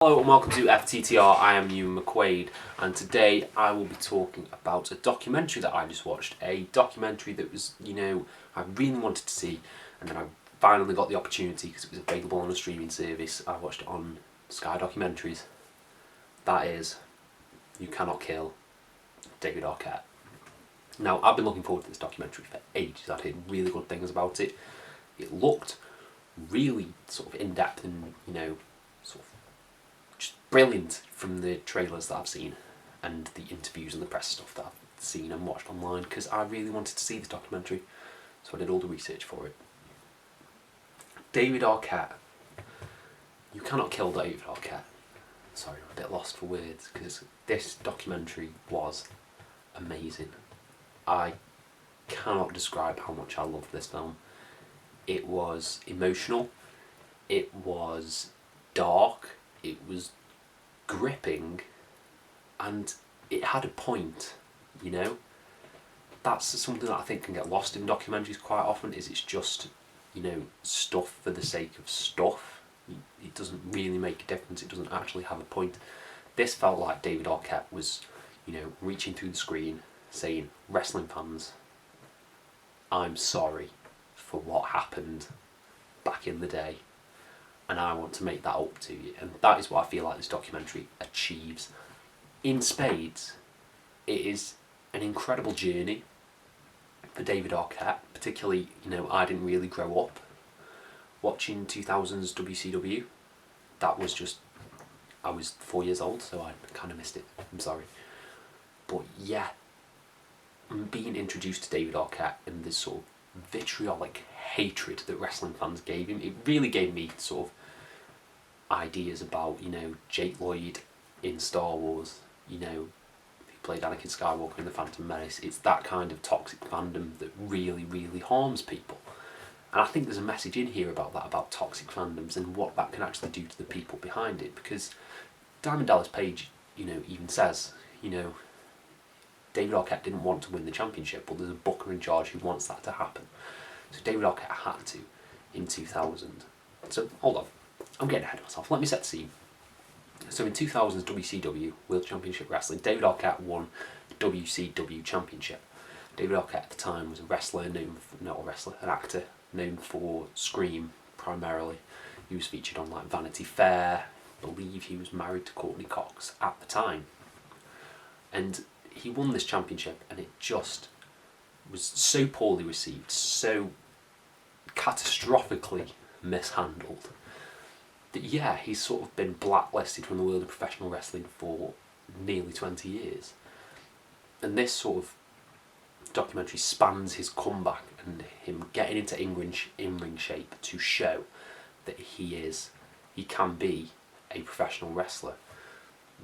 Hello and welcome to FTTR. I am Ewan McQuaid, and today I will be talking about a documentary that I just watched. A documentary that was, I really wanted to see, and then I finally got the opportunity because it was available on a streaming service. I watched it on Sky Documentaries. That is You Cannot Kill David Arquette. Now, I've been looking forward to this documentary for ages. I'd heard really good things about it. It looked really sort of in-depth and, sort of just brilliant from the trailers that I've seen and the interviews and the press stuff that I've seen and watched online, because I really wanted to see this documentary, so I did all the research for it. David Arquette. You Cannot Kill David Arquette. Sorry, I'm a bit lost for words because this documentary was amazing. I cannot describe how much I loved this film. It was emotional, it was dark, it was gripping, and it had a point, That's something that I think can get lost in documentaries quite often, is it's just, stuff for the sake of stuff. It doesn't really make a difference, it doesn't actually have a point. This felt like David Arquette was, reaching through the screen saying, wrestling fans, I'm sorry for what happened back in the day, and I want to make that up to you. And that is what I feel like this documentary achieves. In spades, it is an incredible journey for David Arquette, particularly, I didn't really grow up watching 2000s WCW. That was just, I was 4 years old, so I kind of missed it, I'm sorry. But yeah, being introduced to David Arquette and this sort of vitriolic hatred that wrestling fans gave him, it really gave me sort of ideas about, Jake Lloyd in Star Wars, he played Anakin Skywalker in The Phantom Menace. It's that kind of toxic fandom that really, really harms people. And I think there's a message in here about that, about toxic fandoms and what that can actually do to the people behind it. Because Diamond Dallas Page, even says, David Arquette didn't want to win the championship, but there's a booker in charge who wants that to happen. So David Arquette had to in 2000. So hold on, I'm getting ahead of myself. Let me set the scene. So in 2000's WCW World Championship Wrestling, David Arquette won the WCW Championship. David Arquette at the time was a wrestler, an actor known for Scream primarily. He was featured on like Vanity Fair. I believe he was married to Courtney Cox at the time. And he won this championship, and it just was so poorly received, so catastrophically mishandled, that he's sort of been blacklisted from the world of professional wrestling for nearly 20 years. And this sort of documentary spans his comeback and him getting into in-ring shape to show that he can be a professional wrestler.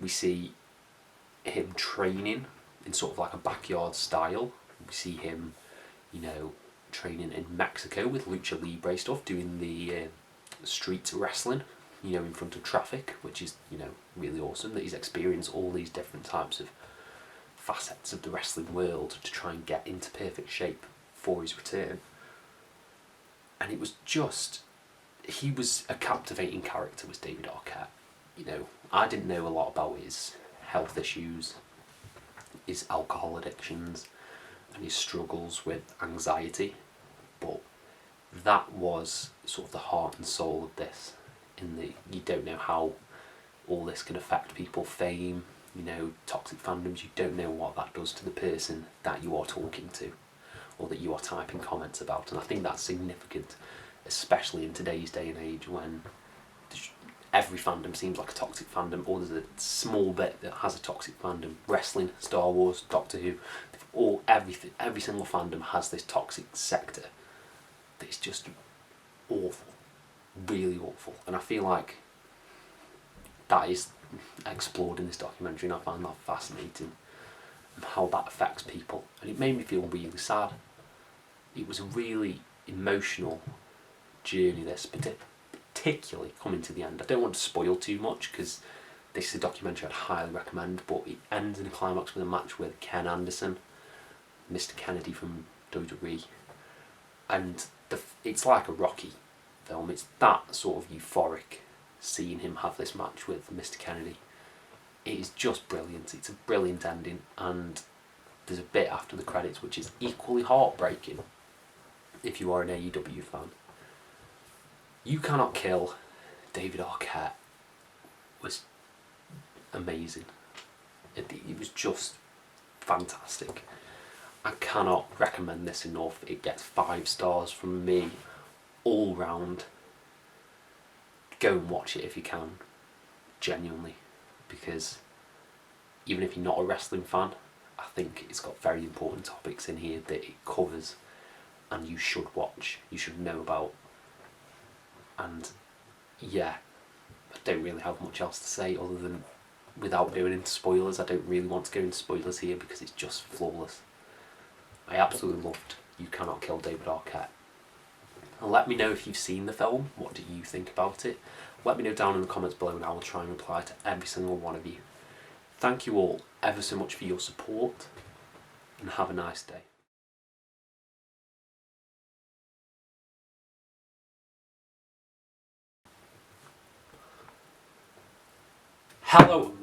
We see him training in sort of like a backyard style. We see him, training in Mexico with lucha libre stuff, doing the street wrestling, in front of traffic, which is, really awesome that he's experienced all these different types of facets of the wrestling world to try and get into perfect shape for his return. And it was just, he was a captivating character, was David Arquette. I didn't know a lot about his health issues, his alcohol addictions, and his struggles with anxiety, but that was sort of the heart and soul of this, in that you don't know how all this can affect people, fame, toxic fandoms, you don't know what that does to the person that you are talking to or that you are typing comments about. And I think that's significant, especially in today's day and age when every fandom seems like a toxic fandom, or there's a small bit that has a toxic fandom. Wrestling, Star Wars, Doctor Who, every single fandom has this toxic sector that's just awful, really awful. And I feel like that is explored in this documentary, and I find that fascinating, how that affects people. And it made me feel really sad. It was a really emotional journey, this, particularly coming to the end. I don't want to spoil too much because this is a documentary I'd highly recommend, but it ends in a climax with a match with Ken Anderson, Mr. Kennedy from WWE, and it's like a Rocky film. It's that sort of euphoric seeing him have this match with Mr. Kennedy. It is just brilliant. It's a brilliant ending, and there's a bit after the credits which is equally heartbreaking if you are an AEW fan. You Cannot Kill David Arquette was amazing. It was just fantastic. I cannot recommend this enough. It gets 5 stars from me all round. Go and watch it if you can, genuinely, because even if you're not a wrestling fan, I think it's got very important topics in here that it covers and you should watch, you should know about. And yeah, I don't really have much else to say other than, without going into spoilers, I don't really want to go into spoilers here because it's just flawless. I absolutely loved You Cannot Kill David Arquette. And let me know if you've seen the film, what do you think about it? Let me know down in the comments below and I will try and reply to every single one of you. Thank you all ever so much for your support, and have a nice day. Hello